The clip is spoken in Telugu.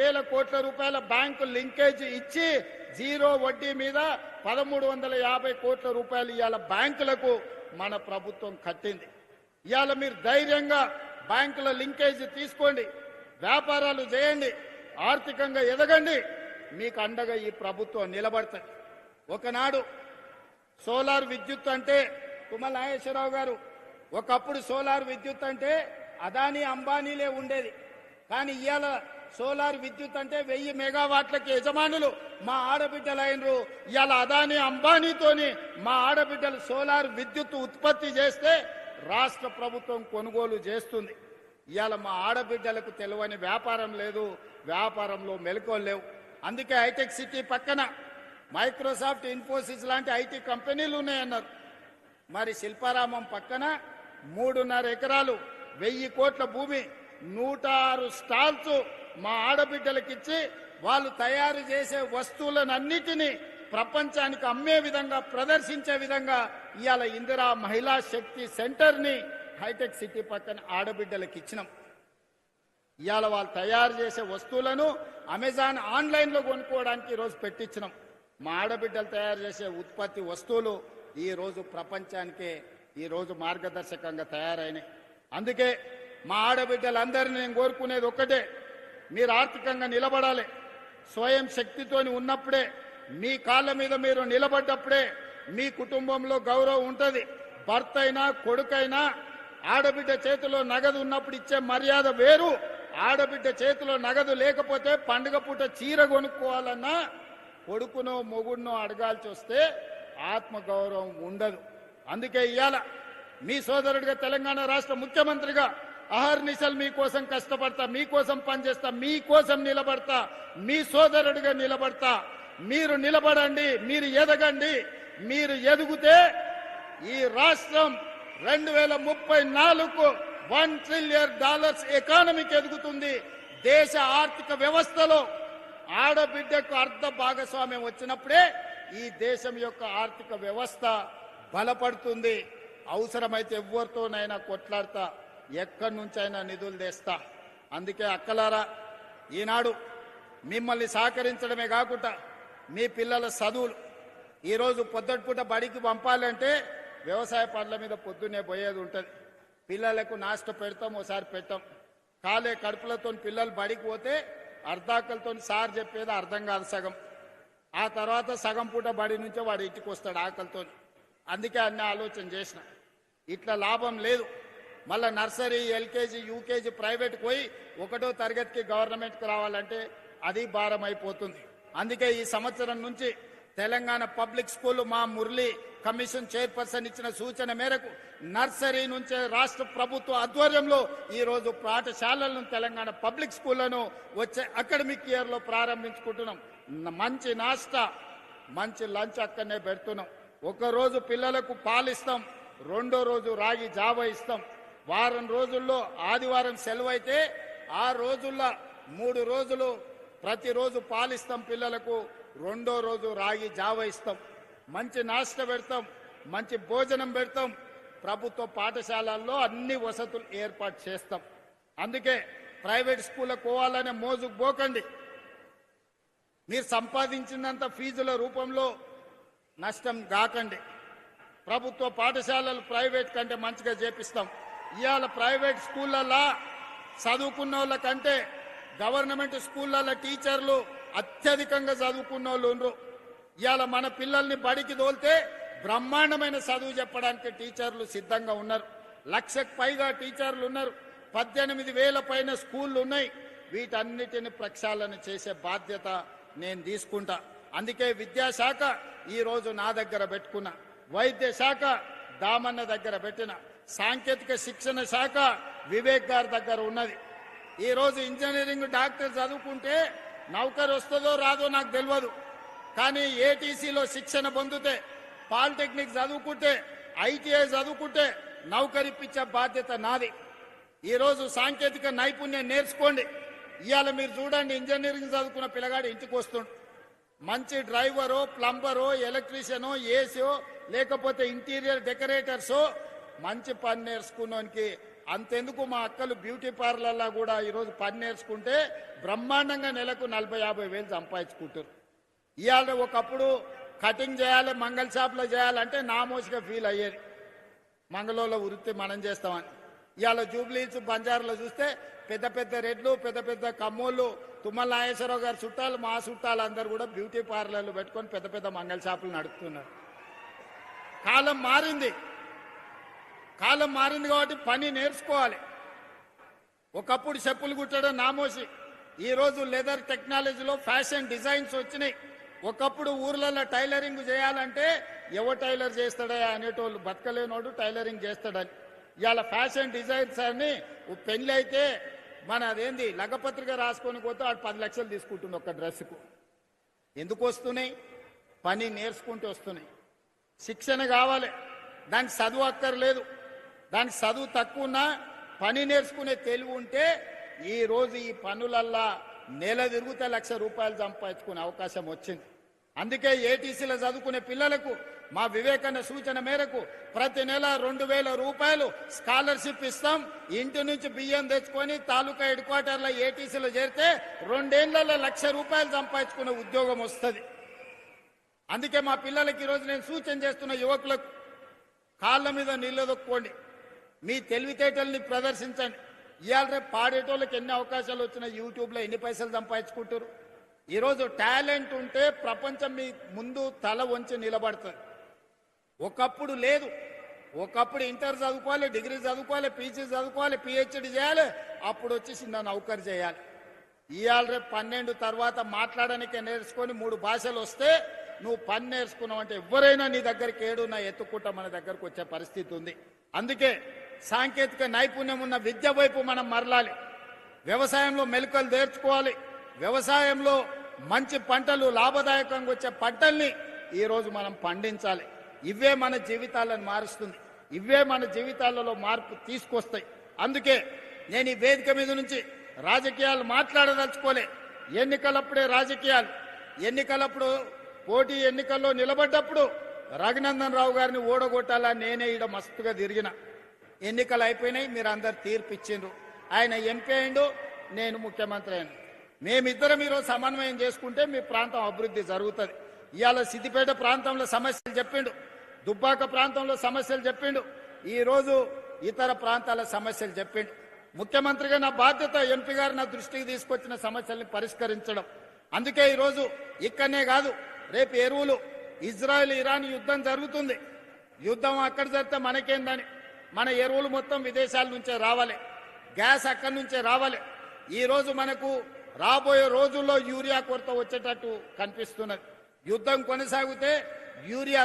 వేల కోట్ల రూపాయల బ్యాంకు లింకేజ్ ఇచ్చి జీరో వడ్డీ మీద 1350 కోట్ల రూపాయలు ఇవాళ బ్యాంకులకు మన ప్రభుత్వం కట్టింది. ఇవాళ మీరు ధైర్యంగా బ్యాంకుల లింకేజ్ తీసుకోండి, వ్యాపారాలు చేయండి, ఆర్థికంగా ఎదగండి. మీకు అండగా ఈ ప్రభుత్వం నిలబడుతుంది. ఒకనాడు సోలార్ విద్యుత్ అంటే తుమ్మల నాగేశ్వరరావు గారు, ఒకప్పుడు సోలార్ విద్యుత్ అంటే అదానీ అంబానీలే ఉండేది. కానీ ఇవాళ సోలార్ విద్యుత్ అంటే 1000 మెగావాట్లకి యజమానులు మా ఆడబిడ్డలు అయినరు. ఇవాళ అదానీ అంబానీతోని మా ఆడబిడ్డలు సోలార్ విద్యుత్ ఉత్పత్తి చేస్తే రాష్ట్ర ప్రభుత్వం కొనుగోలు చేస్తుంది. ఇవాళ మా ఆడబిడ్డలకు తెలియని వ్యాపారం లేదు, వ్యాపారంలో మెలకువలు లేవు. అందుకే హైటెక్ సిటీ పక్కన మైక్రోసాఫ్ట్, ఇన్ఫోసిస్ లాంటి ఐటీ కంపెనీలు ఉన్నాయన్నారు. మరి శిల్పారామం పక్కన 3.5 ఎకరాలు 1000 కోట్ల భూమి 106 స్టాల్స్ మా ఆడబిడ్డలకిచ్చి వాళ్ళు తయారు చేసే వస్తువులన్నిటినీ ప్రపంచానికి అమ్మే విధంగా, ప్రదర్శించే విధంగా ఇవాళ ఇందిరా మహిళా శక్తి సెంటర్ని హైటెక్ సిటీ పక్కన ఆడబిడ్డలకు ఇచ్చినాం. ఇవాళ వాళ్ళు తయారు చేసే వస్తువులను అమెజాన్ ఆన్లైన్లో కొనుక్కోవడానికి ఈరోజు పెట్టించినాం. మా ఆడబిడ్డలు తయారు చేసే ఉత్పత్తి వస్తువులు ఈరోజు ప్రపంచానికే ఈరోజు మార్గదర్శకంగా తయారైనాయి. అందుకే మా ఆడబిడ్డలందరినీ నేను కోరుకునేది ఒక్కటే, మీరు ఆర్థికంగా నిలబడాలి. స్వయం శక్తితోని ఉన్నప్పుడే, మీ కాళ్ళ మీద మీరు నిలబడ్డప్పుడే మీ కుటుంబంలో గౌరవం ఉంటుంది. భర్త అయినా కొడుకైనా ఆడబిడ్డ చేతిలో నగదు ఉన్నప్పుడు ఇచ్చే మర్యాద వేరు. ఆడబిడ్డ చేతిలో నగదు లేకపోతే పండుగ పూట చీర కొనుక్కోవాలన్నా కొడుకునో మొగుడునో అడగాల్సి వస్తే ఆత్మగౌరవం ఉండదు. అందుకే ఇవాళ మీ సోదరుడిగా, తెలంగాణ రాష్ట్ర ముఖ్యమంత్రిగా అహర్నిశలు మీకోసం కష్టపడతా, మీకోసం పనిచేస్తా, మీకోసం నిలబడతా, మీ సోదరుడిగా నిలబడతా. మీరు నిలబడండి, మీరు ఎదగండి. మీరు ఎదుగుతే ఈ రాష్ట్రం 2034కు $1 ట్రిలియన్ ఎకానమీకి ఎదుగుతుంది. దేశ ఆర్థిక వ్యవస్థలో ఆడబిడ్డకు అర్ధ భాగస్వామ్యం వచ్చినప్పుడే ఈ దేశం యొక్క ఆర్థిక వ్యవస్థ బలపడుతుంది. అవసరమైతే ఎవరితోనైనా కొట్లాడతా, ఎక్కడి నుంచైనా నిధులు తెస్తా. అందుకే అక్కలారా, ఈనాడు మిమ్మల్ని సహకరించడమే కాకుండా మీ పిల్లల చదువులు ఈరోజు పొద్దుటిపూట బడికి పంపాలంటే వ్యవసాయ పనుల మీద పొద్దున్నే పోయేది ఉంటుంది. పిల్లలకు నాష్ట పెడతాం, ఓసారి పెట్టాం. కాలే కడుపులతో పిల్లలు బడికి పోతే అర్ధాకలతో సార్ చెప్పేది అర్థం కాదు సగం. ఆ తర్వాత సగం పూట బడి నుంచే వాడు ఇంటికి వస్తాడు ఆకలితో. అందుకే అన్ని ఆలోచన చేసిన. ఇట్లా లాభం లేదు. మళ్ళీ నర్సరీ, ఎల్కేజీ, యూకేజీ ప్రైవేట్కి పోయి 1వ తరగతికి గవర్నమెంట్కి రావాలంటే అది భారం అయిపోతుంది. అందుకే ఈ సంవత్సరం నుంచి తెలంగాణ పబ్లిక్ స్కూల్ మా మురళి కమిషన్ చైర్పర్సన్ ఇచ్చిన సూచన మేరకు నర్సరీ నుంచే రాష్ట్ర ప్రభుత్వ ఆధ్వర్యంలో ఈరోజు పాఠశాలలను, తెలంగాణ పబ్లిక్ స్కూళ్లను వచ్చే అకాడమిక్ ఇయర్లో ప్రారంభించుకుంటున్నాం. మంచి నాస్టా, మంచి లంచ్ అక్కడనే పెడుతున్నాం. ఒకరోజు పిల్లలకు పాలిస్తాం, 2వ రోజు రాగి జావ ఇస్తాం. వారం రోజుల్లో ఆదివారం సెలవు అయితే ఆ రోజుల్లో 3 రోజులు ప్రతిరోజు పాలిస్తాం పిల్లలకు, 2వ రోజు రాగి జావ ఇస్తాం. మంచి నాష్ట పెడతాం, మంచి భోజనం పెడతాం. ప్రభుత్వ పాఠశాలల్లో అన్ని వసతులు ఏర్పాటు చేస్తాం. అందుకే ప్రైవేట్ స్కూళ్ళకు పోవాలనే మోజుకు పోకండి. మీరు సంపాదించినంత ఫీజుల రూపంలో నష్టం కాకండి. ప్రభుత్వ పాఠశాలలు ప్రైవేట్ కంటే మంచిగా చేపిస్తాం. ఇవాళ ప్రైవేట్ స్కూళ్ళల్లో చదువుకున్న వాళ్ళ కంటే గవర్నమెంట్ స్కూళ్ళల్లో టీచర్లు అత్యధికంగా చదువుకున్న వాళ్ళు ఉన్నారు. ఇవాళ మన పిల్లల్ని బడికి తోలితే బ్రహ్మాండమైన చదువు చెప్పడానికి టీచర్లు సిద్ధంగా ఉన్నారు. 1,00,000కు పైగా టీచర్లు ఉన్నారు. 18,000 పైన స్కూళ్ళు ఉన్నాయి. వీటన్నిటిని ప్రక్షాళన చేసే బాధ్యత నేను తీసుకుంటా. అందుకే విద్యాశాఖ ఈరోజు నా దగ్గర పెట్టుకున్నా, వైద్య శాఖ దామన్న దగ్గర పెట్టిన, సాంకేతిక శిక్షణ శాఖ వివేక్ గారి దగ్గర ఉన్నది. ఈరోజు ఇంజనీరింగ్ డాక్టర్ చదువుకుంటే నౌకరు వస్తుందో రాదో నాకు తెలియదు. కానీ ఏటీసీలో శిక్షణ పొందితే, పాలిటెక్నిక్ చదువుకుంటే, ఐటీఐ చదువుకుంటే నౌకరిప్పించే బాధ్యత నాది. ఈరోజు సాంకేతిక నైపుణ్యం నేర్చుకోండి. ఇవాళ మీరు చూడండి, ఇంజనీరింగ్ చదువుకున్న పిల్లగాడు ఇంటికి వస్తుండు. మంచి డ్రైవరో, ప్లంబరో, ఎలక్ట్రీషియనో, ఏసీయో, లేకపోతే ఇంటీరియర్ డెకరేటర్సో మంచి పని నేర్చుకున్నోనికి అంతెందుకు మా అక్కలు బ్యూటీ పార్లర్లో కూడా ఈరోజు పని నేర్చుకుంటే బ్రహ్మాండంగా నెలకు 40-50 వేలు సంపాదించుకుంటారు. ఇవాళ ఒకప్పుడు కటింగ్ చేయాలి, మంగళ షాప్లో చేయాలంటే నామోసిగా ఫీల్ అయ్యేది. మంగళంలో వృత్తి మనం చేస్తామని. ఇవాళ జూబ్లీస్ బంజారులో చూస్తే పెద్ద పెద్ద రెడ్లు, పెద్ద పెద్ద కమ్మోళ్ళు, తుమ్మల నాగేశ్వరరావు గారి చుట్టాలు, మా చుట్టాలు అందరూ కూడా బ్యూటీ పార్లర్లు పెట్టుకొని పెద్ద పెద్ద మంగళ షాపులు నడుపుతున్నారు. కాలం మారింది. కాలం మారింది కాబట్టి పని నేర్చుకోవాలి. ఒకప్పుడు చెప్పులు కుట్టడం నామోసి, ఈరోజు లెదర్ టెక్నాలజీలో ఫ్యాషన్ డిజైన్స్ వచ్చినాయి. ఒకప్పుడు ఊర్లలో టైలరింగ్ చేయాలంటే ఎవరు టైలర్ చేస్తాడా అనేటోళ్ళు, బతకలేనోడు టైలరింగ్ చేస్తాడని. ఇవాళ ఫ్యాషన్ డిజైన్స్ అని పెళ్ళి అయితే మన అదేంది లగ్గపత్రిక రాసుకొని పోతే వాడు 10 లక్షలు తీసుకుంటుంది ఒక డ్రెస్సుకు. ఎందుకు వస్తున్నాయి? పని నేర్చుకుంటూ వస్తున్నాయి. శిక్షణ కావాలి, దానికి చదువు అక్కర్లేదు. దానికి చదువు తక్కువ ఉన్నా పని నేర్చుకునే తెలివి ఉంటే ఈరోజు ఈ పనులల్లా నెల తిరుగుతే ₹1,00,000 సంపాదించుకునే అవకాశం వచ్చింది. అందుకే ఏటీసీలో చదువుకునే పిల్లలకు మా వివేకన్న సూచన మేరకు ప్రతి నెల ₹2,000 స్కాలర్షిప్ ఇస్తాం. ఇంటి నుంచి బియ్యం తెచ్చుకొని తాలూకా హెడ్ క్వార్టర్లో ఏటీసీలో చేరితే 2 ఏళ్లలో ₹1,00,000 సంపాదించుకునే ఉద్యోగం వస్తుంది. అందుకే మా పిల్లలకి ఈరోజు నేను సూచన చేస్తున్న యువకులకు కాళ్ళ మీద నిలదొక్కోండి, మీ తెలివితేటల్ని ప్రదర్శించండి. ఇవాళ రేపు పాడేటోళ్ళకి ఎన్ని అవకాశాలు వచ్చినా యూట్యూబ్లో ఎన్ని పైసలు సంపాదించుకుంటారు. ఈరోజు టాలెంట్ ఉంటే ప్రపంచం మీ ముందు తల వంచి నిలబడుతుంది. ఒకప్పుడు లేదు. ఒకప్పుడు ఇంటర్ చదువుకోవాలి, డిగ్రీ చదువుకోవాలి, పీజీ చదువుకోవాలి, పిహెచ్డి చేయాలి, అప్పుడు వచ్చి చిన్న నౌకరు చేయాలి. ఇవాళ రేపు 12 తర్వాత మాట్లాడడానికే నేర్చుకొని 3 భాషలు వస్తే నువ్వు పని నేర్చుకున్నావు అంటే ఎవరైనా నీ దగ్గరికి ఏడున్నా ఎత్తుకుంటా మన దగ్గరకు వచ్చే పరిస్థితి ఉంది. అందుకే సాంకేతిక నైపుణ్యం ఉన్న విద్య వైపు మనం మరలాలి. వ్యవసాయంలో మెలకువలు నేర్చుకోవాలి. వ్యవసాయంలో మంచి పంటలు, లాభదాయకంగా వచ్చే పంటల్ని ఈరోజు మనం పండించాలి. ఇవే మన జీవితాలను మారుస్తుంది. ఇవే మన జీవితాలలో మార్పు తీసుకొస్తాయి. అందుకే నేను ఈ వేదిక మీద నుంచి రాజకీయాలు మాట్లాడదలుచుకోలే. ఎన్నికలప్పుడే రాజకీయాలు. ఎన్నికలప్పుడు పోటీ ఎన్నికల్లో నిలబడ్డప్పుడు రఘునందన్ రావు గారిని ఓడగొట్టాలని నేనే ఈడ మస్తుగా తిరిగిన. ఎన్నికలు అయిపోయినాయి, మీరు అందరు తీర్పు ఇచ్చిండ్రు. ఆయన ఎంపీ అయిండు, నేను ముఖ్యమంత్రి అయినా. మేమిద్దరం ఈరోజు సమన్వయం చేసుకుంటే మీ ప్రాంతం అభివృద్ధి జరుగుతుంది. ఇవాళ సిద్దిపేట ప్రాంతంలో సమస్యలు చెప్పిండు, దుబ్బాక ప్రాంతంలో సమస్యలు చెప్పిండు, ఈరోజు ఇతర ప్రాంతాల సమస్యలు చెప్పిండు. ముఖ్యమంత్రిగా నా బాధ్యత ఎంపీ గారు నా దృష్టికి తీసుకొచ్చిన సమస్యల్ని పరిష్కరించడం. అందుకే ఈరోజు ఇక్కడనే కాదు, రేపు ఎరువులు, ఇజ్రాయెల్ ఇరాన్ యుద్ధం జరుగుతుంది. యుద్ధం అక్కడ జరిగితే మనకేందని, మన ఎరువులు మొత్తం విదేశాల నుంచే రావాలి, గ్యాస్ అక్కడి నుంచే రావాలి. ఈరోజు మనకు రాబోయే రోజుల్లో యూరియా కొరత వచ్చేటట్టు కనిపిస్తున్నది. యుద్ధం కొనసాగితే యూరియా